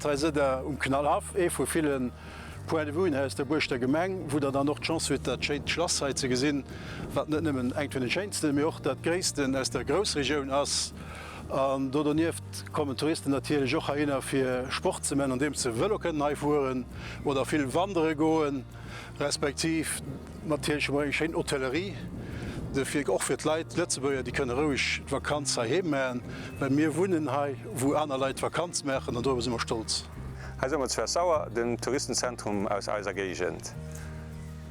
Reise der Knallhaf vu vielen Point de vue aus der Burch der Gemeng, wo dann noch Chance huet, dat Schlosszeit ze gesinn, wat net nimmen eng den Scheinste mir och dat Gréisten aus der Großregioun ass. Do nieft kommen Touristen natürlich Joch hinnner fir Sport ze men an dem ze wëloken neifuen oder vill Wandere goen, respektiv match Schein Hotellerie. Defir och fir d Leiit Lettzebäier, die kënne ruhig Vakanz erheben, bei mir wunnen hai, wo aner Leiit Vakanz mechen, an do immer stolz. Hewer Sauer dem Touristenzentrum aus eiser Gegent.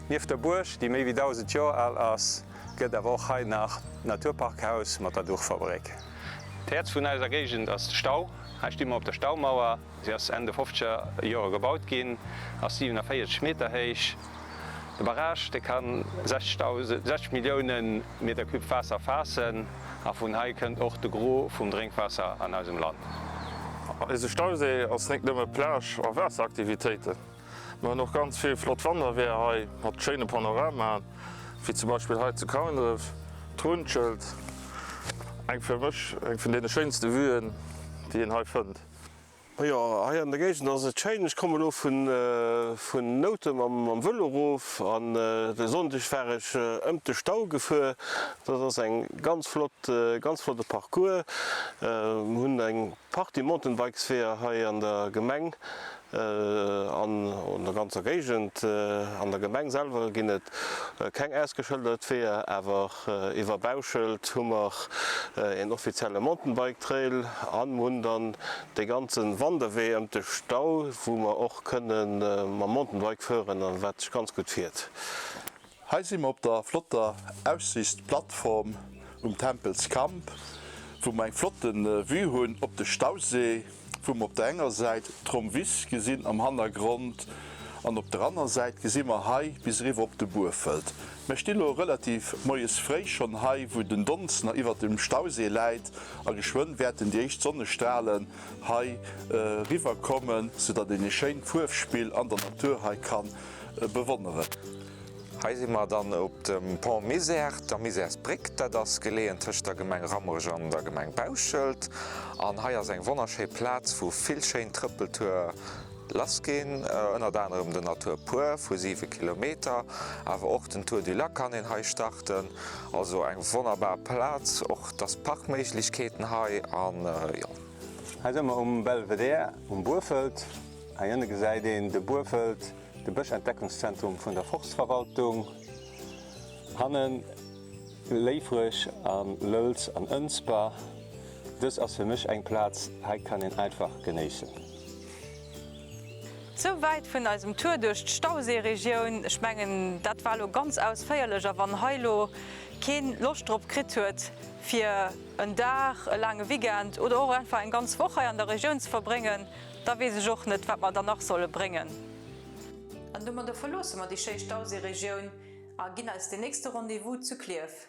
Nief der Burch, die méi wie 1000 Joer all ass, gëtt der woch hai nach Naturparkhaus mat der Durchfabrik. D'Herz vun eiser Gegent ass Stau, hecht immer op der Staumauer, sie ass Ende 50er Joer gebaut ginn, ass 740 Meter héich. De Barrage de kann 6 Millionen Meter Küb Wasser fassen, a vun hai kënnt och de Gro vum Drinkwasser an ausem Land. Is Stausee ass nëmme Plage a Wäsaktivitéite. Ma noch ganz viel Flottwander wé hai hat schöne Panorama, wie zum Beispiel he zu Kauenrif, Trunschild, eng fir Mch eng vun de schönste Wüen, die en hai fënnt. Ja, hier an der Gegend ass et Chainch komme lo vun Notem am Wëllerhof an de sondechfäreg ëmte Stau geffu, dat ass eng ganz flotte Parcours, hunn eng Party Mountainbikesfeer hai an der Gemeng an der ganzer Gegend an der Gemengselwer ginnet keng ausgeschëldert fir awer iwwer Bauschild hummer en offizielle Mountainbike-Trail anmundern de ganzen Wanderwee am de Stau, wo man och kënnen ma Mountainbike führen an wat ganz gut fiert. Heisim op der flotter Aussichtsplattform Tempelskamp, wo mein flotten Vue hunn op de Stausee, vum op der enger Seite Tromwis gesinn am Handergrund, an op der anderen Seite gesimmer Hai bis riwer op de Burfeld. Me stilo relativ moies Fréich schon Hai, wo den Donzen iwwer dem Stausee leit, a geschwënn werden die echt Sonnestrahlen Hai river kommen, so dat den Schein Furfspiel an der Naturhai kann bewonneren. Heisimmer dann op dem Pont Misère, der Misérsbrick, dat ass geleen tëcht der Gemeng Rammerg an der Gemeng Bauschild, an haier seg wonnerschee Platz, wo villschéin Trëppeltour lass gin, ënner anderem de Natur pur vu 7 Kilometer, awer och den Tour du Lac kann en Hai starten, also eng wonnerbar Platz, och das Parkméiglichkeeten hai an ja. Heisimmer Belvedere, Burfeld, a ënne gesäiden de Burfeld, de Bëschentdeckungszentrum vun der Forstverwaltung, Hannen, Leifrech an Lölz an Ënspa, dës ass fir mech eng Platz hai kann en einfach geneessen. Soweit vun ausem Tour duch d'Stauseeregioun schmengen dat war lo ganz ausféierlecher wann Heilo keen Lochtrop krit huet fir en Dach, e lange Wigent oder och einfach en ganz Woche an der Regionun ze verbringen, da wie se joch net, wat man danach solle bringen. An dummer der verlosse mat die Stausee-Regionun a ginn als de nächste Rendezvous zu Klief.